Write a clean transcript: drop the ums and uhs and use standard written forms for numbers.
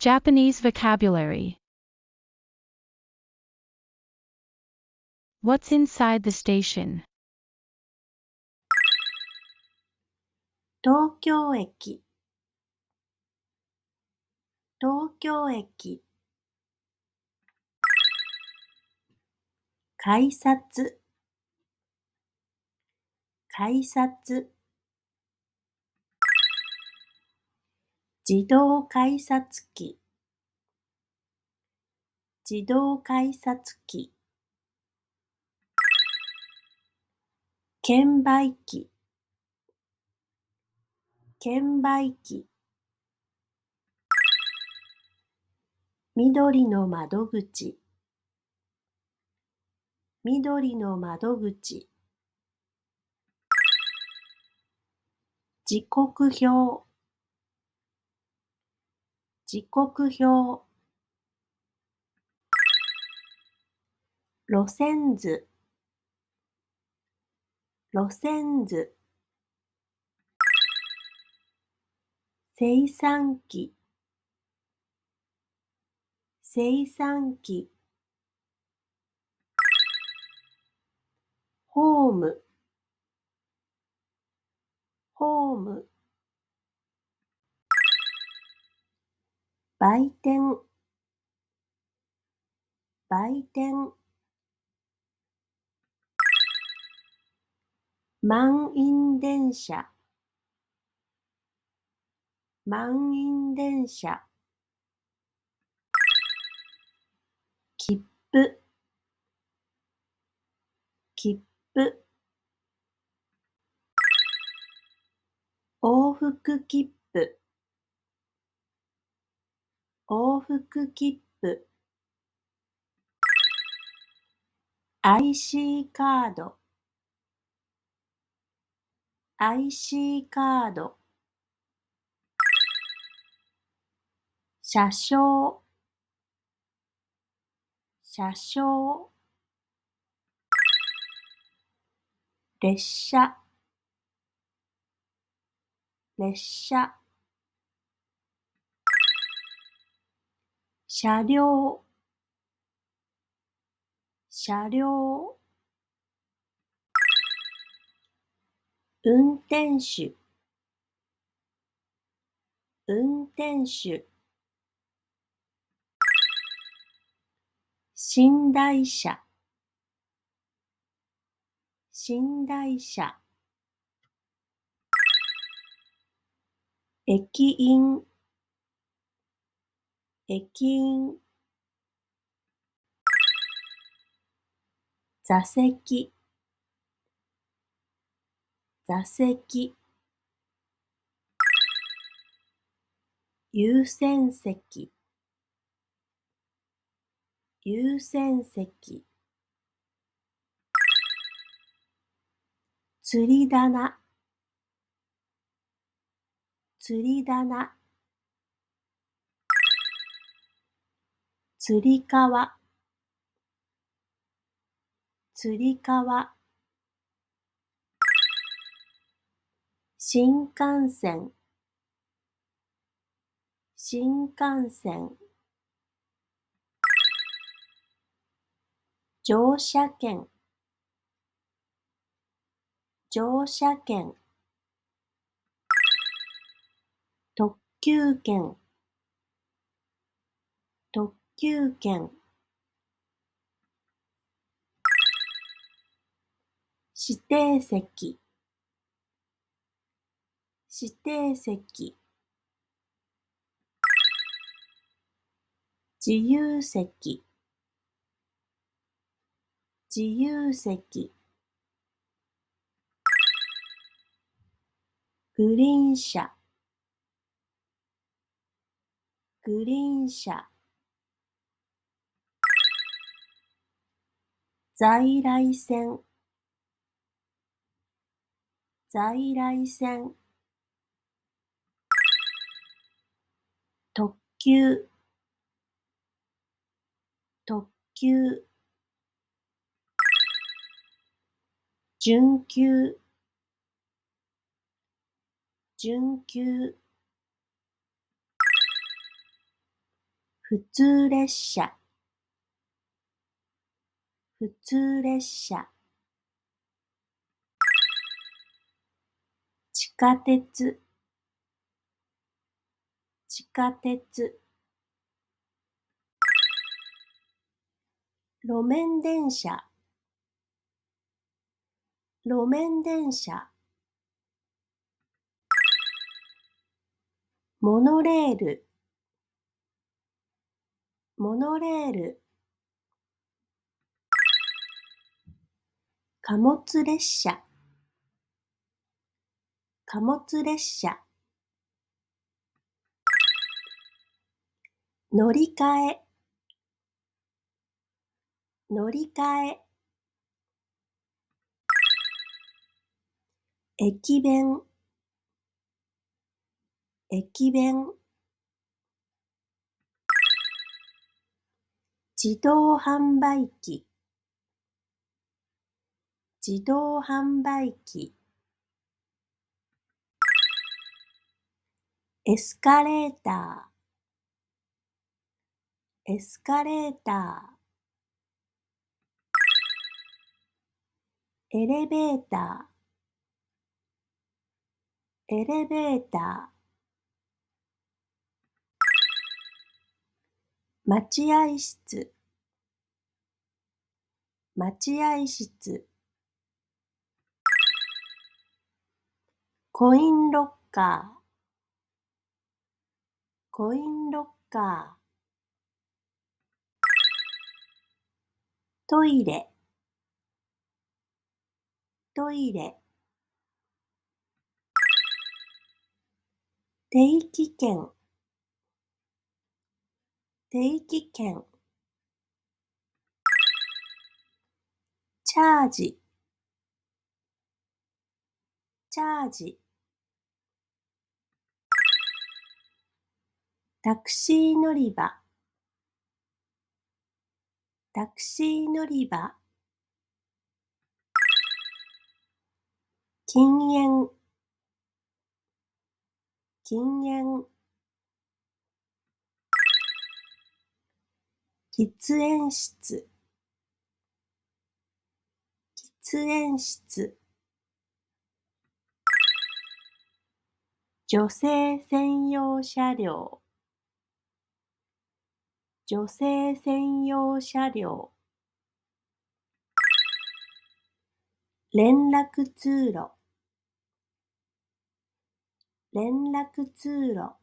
Japanese vocabulary. What's inside the station? 東京駅、東京駅。改札、改札。自動改札機、自動改札機。券売機、券売機。緑の窓口、緑の窓口。時刻表、時刻表。路線図、路線図。精算機、精算機。ホーム、ホーム。売店、売店。満員電車、満員電車。切符、切符。往復切符、往復切符。IC カード、IC カード。車掌、車掌。列車、列車。車両、車両。運転手、運転手。寝台車、寝台車。駅員、駅員。座席、座席。優先席、優先席。釣り棚、釣り棚。つり革、つり革。新幹線、新幹線。乗車券、乗車券。特急券、特急券。指定席、指定席。自由席、自由席。グリーン車、グリーン車。在来線、在来線。特急、特急。準急、準急。普通列車、普通列車。地下鉄、地下鉄。路面電車、路面電車。モノレール、モノレール。貨物列車、貨物列車。乗り換え、乗り換え。駅弁、駅弁。自動販売機、自動販売機。エスカレーター、エスカレーター。エレベーター、エレベーター。待合室、待合室。コインロッカー、コインロッカー。トイレ、トイレ。定期券、定期券。チャージ、チャージ。タクシー乗り場、タクシー乗り場。禁煙、禁煙。喫煙室、喫煙室。女性専用車両、女性専用車両。連絡通路、連絡通路。